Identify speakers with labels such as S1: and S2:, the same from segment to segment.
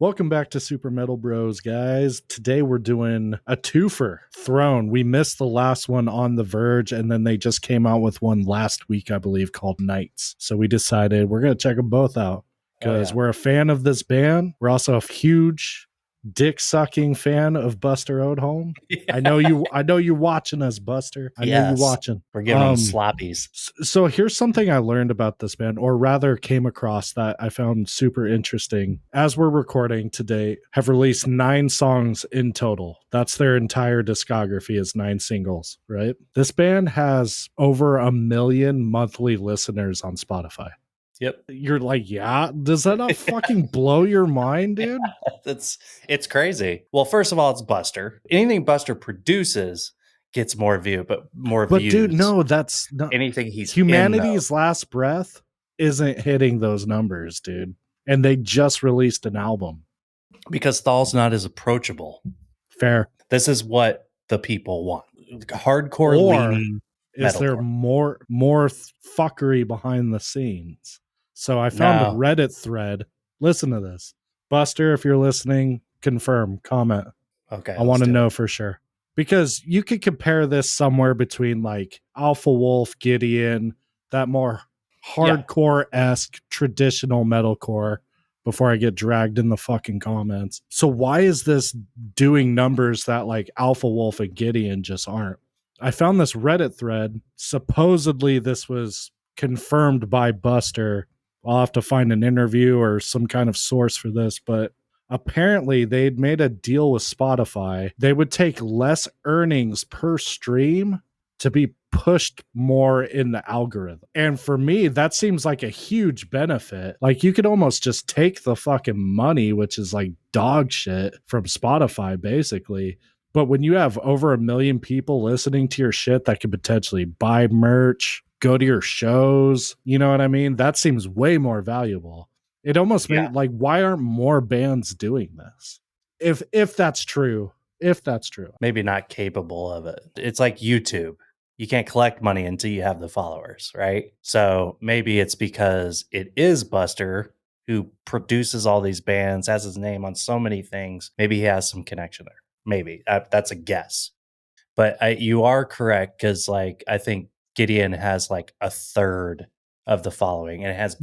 S1: Welcome back to Super Metal Bros, guys. Today we're doing a twofer, Throne. We missed the last one on the Verge, and then they just came out with one last week, I believe, called Nights. So we decided we're going to check them both out because we're a fan of this band. We're also a huge dick-sucking fan of Buster Oldholm. Yeah. I know you're watching us, Buster. I know you're watching.
S2: We're giving them sloppies.
S1: So here's something I learned about this band, or rather came across that I found super interesting. As we're recording today, have released 9 songs in total. That's their entire discography is 9 singles, right? This band has over 1 million monthly listeners on Spotify.
S2: Yep.
S1: You're like, yeah? Does that not fucking blow your mind, dude?
S2: Yeah, it's crazy. Well, first of all, it's Buster. Anything Buster produces gets more views. But
S1: dude, no, that's not
S2: anything he's
S1: Humanity's Last Breath isn't hitting those numbers, dude. And they just released an album.
S2: Because Thal's not as approachable.
S1: Fair.
S2: This is what the people want. Hardcore leaning.
S1: Is there more fuckery behind the scenes? So I found a Reddit thread. Listen to this. Buster, if you're listening, confirm, comment.
S2: Okay.
S1: I want to know for sure. Because you could compare this somewhere between like Alpha Wolf, Gideon, that more hardcore-esque traditional metalcore before I get dragged in the fucking comments. So why is this doing numbers that like Alpha Wolf and Gideon just aren't? I found this Reddit thread. Supposedly this was confirmed by Buster. I'll have to find an interview or some kind of source for this, but apparently they'd made a deal with Spotify. They would take less earnings per stream to be pushed more in the algorithm. And for me, that seems like a huge benefit. Like you could almost just take the fucking money, which is like dog shit from Spotify, basically. But when you have over 1 million people listening to your shit that could potentially buy merch, go to your shows, you know what I mean? That seems way more valuable. It almost made like, why aren't more bands doing this? If that's true,
S2: maybe not capable of it. It's like YouTube. You can't collect money until you have the followers, right? So maybe it's because it is Buster who produces all these bands, has his name on so many things. Maybe he has some connection there. Maybe that's a guess, but you are correct. Cause like, I think Gideon has like a third of the following and it has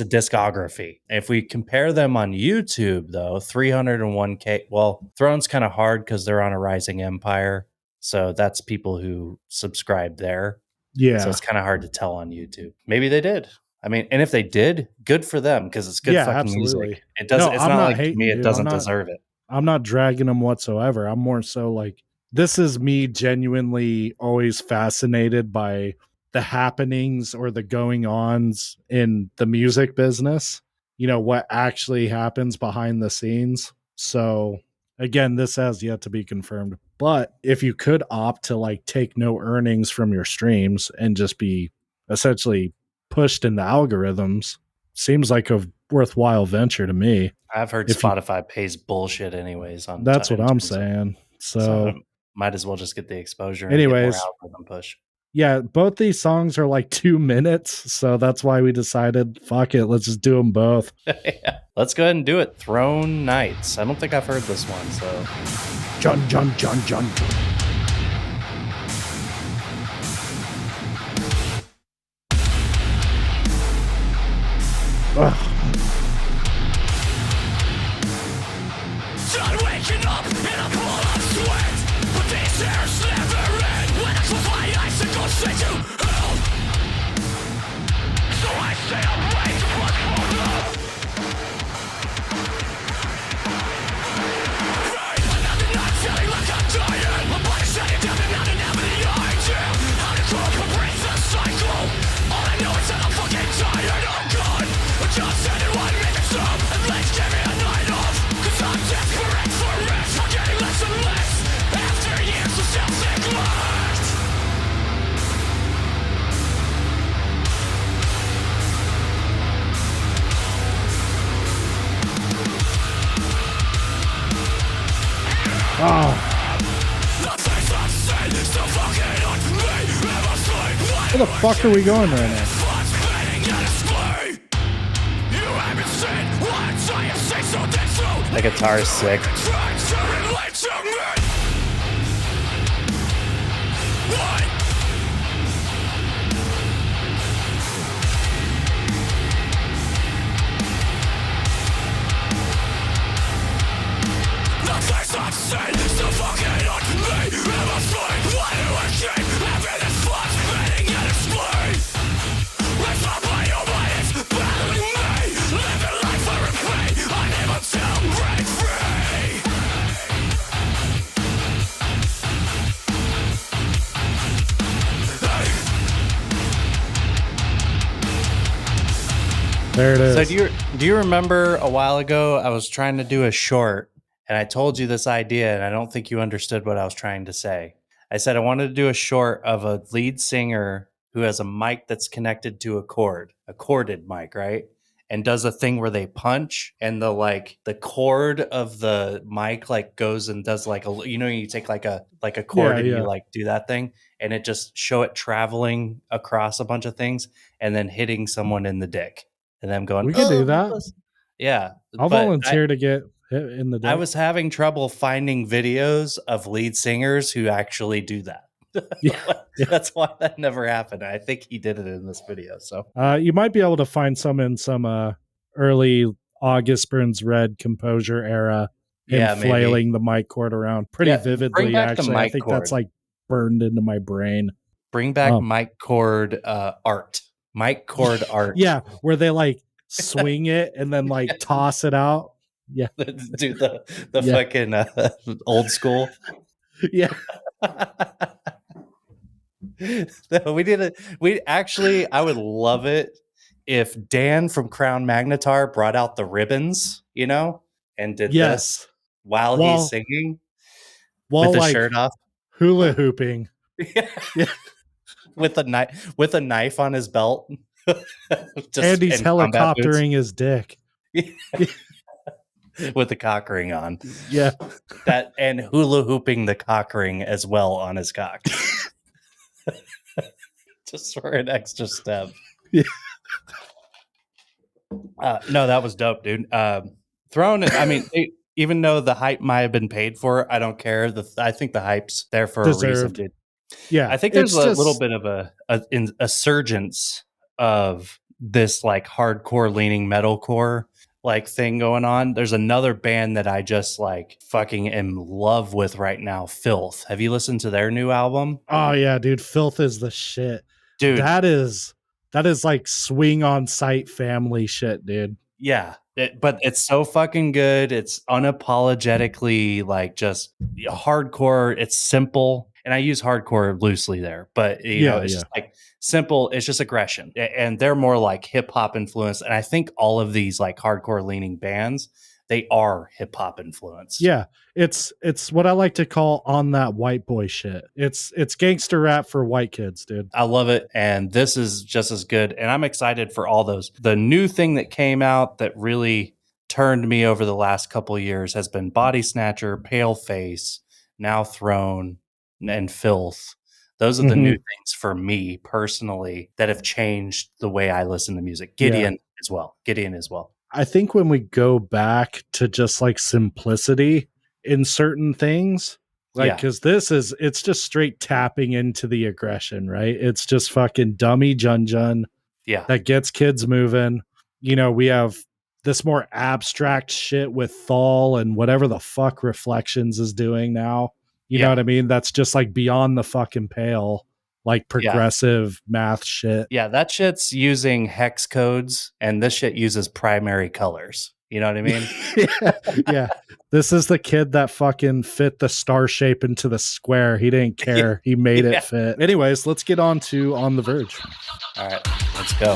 S2: a discography. If we compare them on YouTube though, 301K, well, Throne's kind of hard cause they're on a rising empire. So that's people who subscribe there.
S1: Yeah.
S2: So it's kind of hard to tell on YouTube. Maybe they did. I mean, and if they did, good for them because it's good fucking music. It doesn't. It's not like me. It doesn't deserve it.
S1: I'm not dragging them whatsoever. I'm more so like, this is me genuinely always fascinated by the happenings or the going ons in the music business, you know, what actually happens behind the scenes. So again, this has yet to be confirmed, but if you could opt to like take no earnings from your streams and just be essentially pushed in the algorithms, seems like a worthwhile venture to me.
S2: I've heard Spotify pays bullshit anyways.
S1: That's what I'm saying. So
S2: might as well just get the exposure.
S1: Anyways,
S2: and get more algorithm push.
S1: Yeah, both these songs are like 2 minutes, so that's why we decided, fuck it, let's just do them both.
S2: Yeah. Let's go ahead and do it. Throne Nights. I don't think I've heard this one, so.
S1: John.
S3: Waking up in a pool of sweat, but these hairs never end. When I close my eyes, it goes straight to hell. So I stay awake to look for love. Right, another night feeling like I'm dying. My body's shutting down and I don't have any idea how to cope and break the cycle. All I know is that I'm fucking tired. Oh God, just anyone make it stop and let's give me a night off. Cause I'm desperate for rest. I'm getting less and less after years of self-neglect.
S1: Oh. Where the fuck are we going right now?
S3: You haven't seen what I have seen, so that's true.
S2: That guitar is sick.
S3: Trying to relate to me. What? The things I've said still fucking on me. Am I fine? Why do I keep having this flash spinning and explain? It's not my own mind, it's battling me. Living life for repeat, unable to break free.
S1: There it is.
S2: So do you remember a while ago I was trying to do a short and I told you this idea and I don't think you understood what I was trying to say. I said I wanted to do a short of a lead singer who has a mic that's connected to a corded mic, right? And does a thing where they punch and the cord of the mic like goes and does like you take like a cord
S1: Yeah,
S2: and
S1: yeah.
S2: you like do that thing and it just show it traveling across a bunch of things and then hitting someone in the dick. And them going,
S1: We could do that.
S2: Yeah.
S1: I'll
S2: but
S1: volunteer to get hit in the dick.
S2: I was having trouble finding videos of lead singers who actually do that.
S1: Yeah.
S2: That's why that never happened. I think he did it in this video. So
S1: You might be able to find some in some early August Burns Red composure era.
S2: yeah,
S1: Him
S2: maybe.
S1: flailing the mic cord around pretty
S2: Yeah,
S1: vividly.
S2: bring back the
S1: Actually, I
S2: mic
S1: think that's
S2: cord.
S1: like burned into my brain.
S2: Bring back
S1: Oh.
S2: mic cord art. Mic cord art.
S1: Yeah, where they like swing it and then like toss it out. Yeah,
S2: Do the
S1: Yeah.
S2: fucking old school.
S1: yeah.
S2: No, we did it. I would love it if Dan from Crown Magnetar brought out the ribbons, and did this
S1: Yes.
S2: while
S1: While-
S2: he's singing
S1: While
S2: with the
S1: like
S2: shirt off.
S1: hula hooping.
S2: Yeah. with a knife on his belt. Just
S1: And he's
S2: in combat boots
S1: helicoptering his dick.
S2: with the cock ring on.
S1: Yeah.
S2: That and hula hooping the cock ring as well on his cock. Just for an extra step.
S1: Yeah.
S2: No, that was dope, dude. Throwing it. I mean, even though the hype might have been paid for, I don't care. I think the hype's there for a reason,
S1: Deserved.
S2: dude.
S1: Yeah.
S2: I think there's
S1: it's
S2: a
S1: just-
S2: little bit of a surgence of this like hardcore leaning metalcore like thing going on. There's another band that I just like fucking am in love with right now, Filth. Have you listened to their new album?
S1: Oh yeah, dude. Filth is the shit.
S2: Dude,
S1: That is like swing on site family shit, dude.
S2: yeah. But it's so fucking good. It's unapologetically like just hardcore. It's simple. And I use hardcore loosely there, but it's just like simple. It's just aggression. And they're more like hip hop influenced. And I think all of these like hardcore leaning bands, they are hip hop influenced.
S1: Yeah. It's what I like to call on that white boy shit. It's gangster rap for white kids, dude.
S2: I love it. And this is just as good. And I'm excited for all those. The new thing that came out that really turned me over the last couple of years has been Body Snatcher, Paleface, Now Throne, and Filth. Those are the new things for me personally that have changed the way I listen to music. Gideon as well.
S1: I think when we go back to just like simplicity in certain things, like, because it's just straight tapping into the aggression, right? It's just fucking dummy jun
S2: Yeah.
S1: that gets kids moving. We have this more abstract shit with Thal and whatever the fuck Reflections is doing now. You know what I mean? That's just like beyond the fucking pale, like progressive math shit.
S2: Yeah, that shit's using hex codes and this shit uses primary colors. You know what I mean?
S1: Yeah. This is the kid that fucking fit the star shape into the square. He didn't care. He made it fit. Anyways, let's get on to On the Verge.
S2: All right, let's go.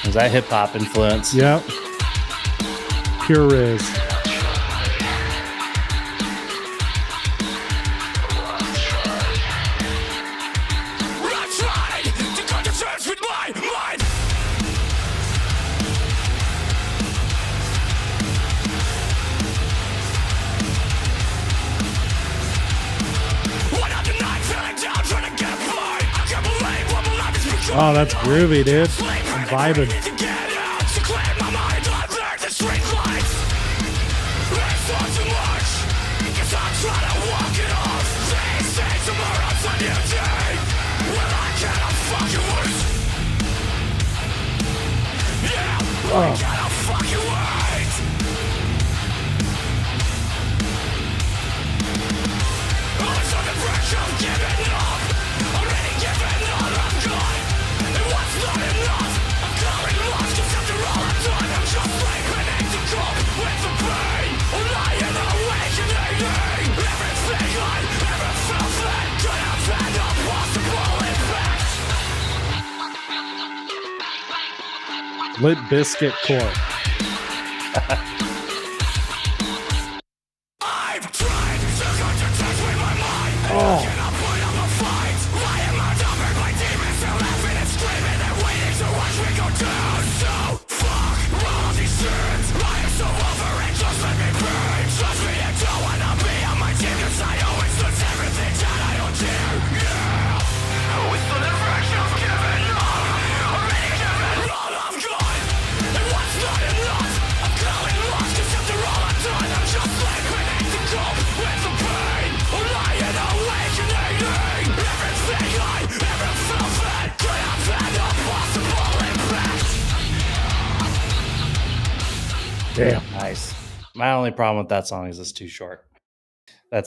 S2: Is that hip hop influence?
S1: Yep. Pure Riz.
S3: I tried to come to terms with my mind. When I'm denied, feeling down, trying to get by. I can't believe what my life has become.
S1: Oh, that's groovy, dude. I'm vibing.
S3: To get out, so cannot fucking wait. I'm on the verge of giving up. Already given all I've got. It was not enough. I'm calling lost, 'cause after all I've done, I'm just sleeping to cope with the pain. Lying awake and hating everything I ever felt that could have had a possible impact.
S1: Lit Biscuit Core.
S3: I've tried to come to terms with my mind.
S1: Oh.
S3: Cannot put up a fight. I am outnumbered by demons who laughing and screaming and waiting to watch me go down. So fuck all of these sins. I am so over it, just let me be. Trust me, I don't wanna be on my team, 'cause I always lose everything that I don't dare. Yeah, with the verge of giving up. Already given all I've got. It was not enough. I'm calling lost, 'cause after all I've done, I'm just sleeping to cope with the pain. Lying awake and hating everything I ever felt that could have had a possible impact.
S1: Damn.
S2: Nice. My only problem with that song is it's too short.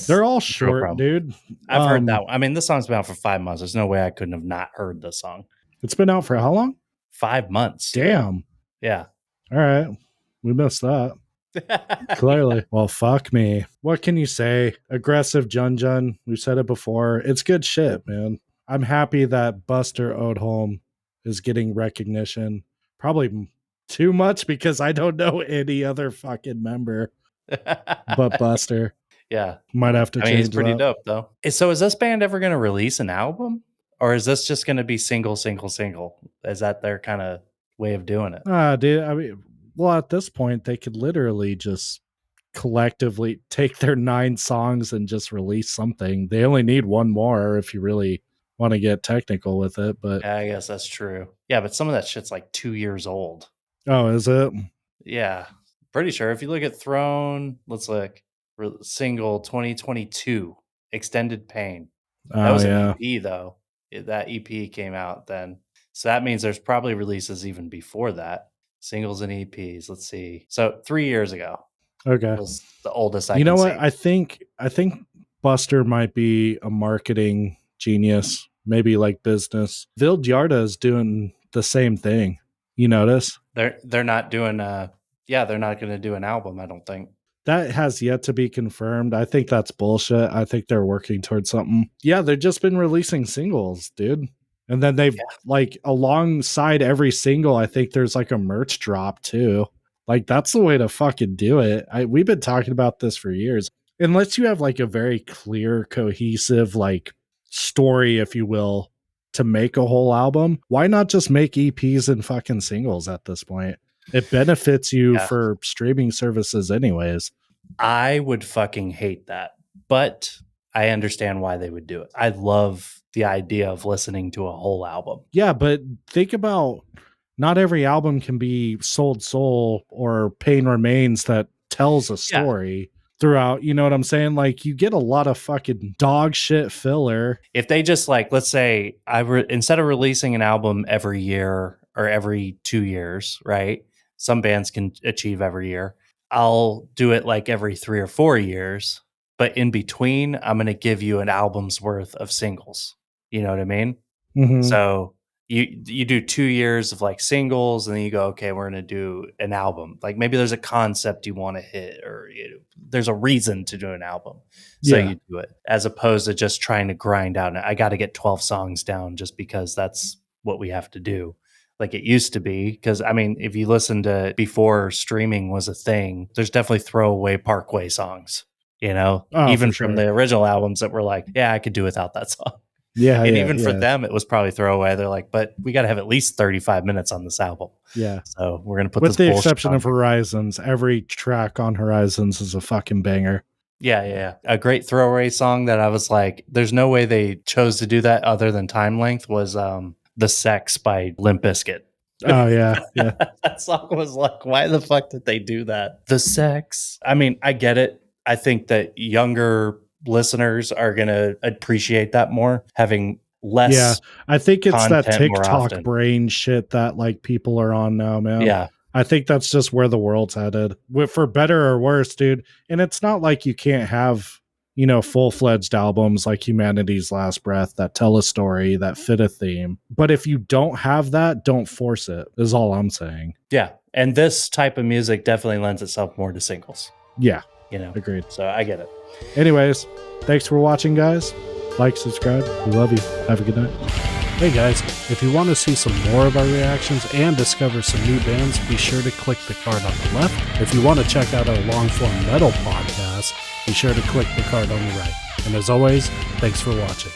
S1: They're all
S2: real
S1: short,
S2: problem.
S1: dude.
S2: I've heard that one. I mean, this song's been out for 5 months. There's no way I couldn't have not heard this song.
S1: It's been out for how long?
S2: 5 months.
S1: Damn.
S2: Yeah.
S1: All right. We missed that. Clearly. Well, fuck me. What can you say? Aggressive Jun Jun. We've said it before. It's good shit, man. I'm happy that Buster Odholm is getting recognition. Probably too much because I don't know any other fucking member but Buster.
S2: Yeah.
S1: Might have to
S2: I mean,
S1: change
S2: he's pretty
S1: that.
S2: dope, though. So is this band ever going to release an album? Or is this just going to be single? Is that their kind of way of doing it?
S1: Dude, I mean, well, at this point, they could literally just collectively take their 9 songs and just release something. They only need one more if you really want to get technical with it. But
S2: Yeah, I guess that's true. Yeah, but some of that shit's like 2 years old.
S1: oh, is it?
S2: Yeah. Pretty sure. If you look at Throne, let's look. Single 2022, Extended Pain. That
S1: Oh,
S2: was
S1: yeah.
S2: an EP, though. That EP came out then. So that means there's probably releases even before that. Singles and EPs. Let's see. So 3 years ago
S1: Okay.
S2: was the oldest I
S1: You know
S2: can
S1: what?
S2: see.
S1: I think Buster might be a marketing genius, maybe like business. Viljarda is doing the same thing. You notice?
S2: They're not doing they're not going to do an album, I don't think.
S1: That has yet to be confirmed. I think that's bullshit. I think they're working towards something. Yeah, they've just been releasing singles, dude. And then they've like alongside every single, I think there's like a merch drop too. Like that's the way to fucking do it. We've been talking about this for years. Unless you have like a very clear, cohesive like story, if you will, to make a whole album, why not just make EPs and fucking singles at this point? It benefits you for streaming services anyways.
S2: I would fucking hate that, but I understand why they would do it. I love the idea of listening to a whole album.
S1: Yeah, but think about not every album can be Sold Soul or Pain Remains that tells a story throughout. You know what I'm saying? Like you get a lot of fucking dog shit filler.
S2: If they just like, let's say instead of releasing an album every year or every 2 years, right? Some bands can achieve every year. I'll do it like every 3 or 4 years, but in between, I'm going to give you an album's worth of singles. You know what I mean?
S1: Mm-hmm.
S2: So you do 2 years of like singles, and then you go, okay, we're going to do an album. Like maybe there's a concept you want to hit, or there's a reason to do an album. So you do it, as opposed to just trying to grind out. I got to get 12 songs down just because that's what we have to do. Like it used to be, because I mean, if you listen to before streaming was a thing, there's definitely throwaway Parkway songs, even from the original albums that were like, yeah, I could do without that song.
S1: Yeah.
S2: And even for them, it was probably throwaway. They're like, but we got to have at least 35 minutes on this album.
S1: Yeah.
S2: So we're going to put
S1: with
S2: this
S1: the
S2: bullshit
S1: exception
S2: on.
S1: of Horizons. Every track on Horizons is a fucking banger.
S2: Yeah. A great throwaway song that I was like, there's no way they chose to do that other than time length was The Sex by Limp Bizkit.
S1: Oh, yeah.
S2: That song was like, why the fuck did they do that? The Sex. I mean, I get it. I think that younger listeners are going to appreciate that more, having less.
S1: Yeah, I think it's that
S2: content more
S1: TikTok
S2: often.
S1: brain shit that like people are on now, man.
S2: Yeah.
S1: I think that's just where the world's headed, for better or worse, dude. And it's not like you can't have, full-fledged albums like Humanity's Last Breath that tell a story, that fit a theme. But if you don't have that, don't force it, is all I'm saying.
S2: Yeah. And this type of music definitely lends itself more to singles.
S1: Yeah.
S2: Agreed. So I get it.
S1: Anyways, thanks for watching, guys. Like, subscribe. We love you. Have a good night.
S4: Hey guys, if you want to see some more of our reactions and discover some new bands, be sure to click the card on the left. If you want to check out our long-form metal podcast, be sure to click the card on the right. And as always, thanks for watching.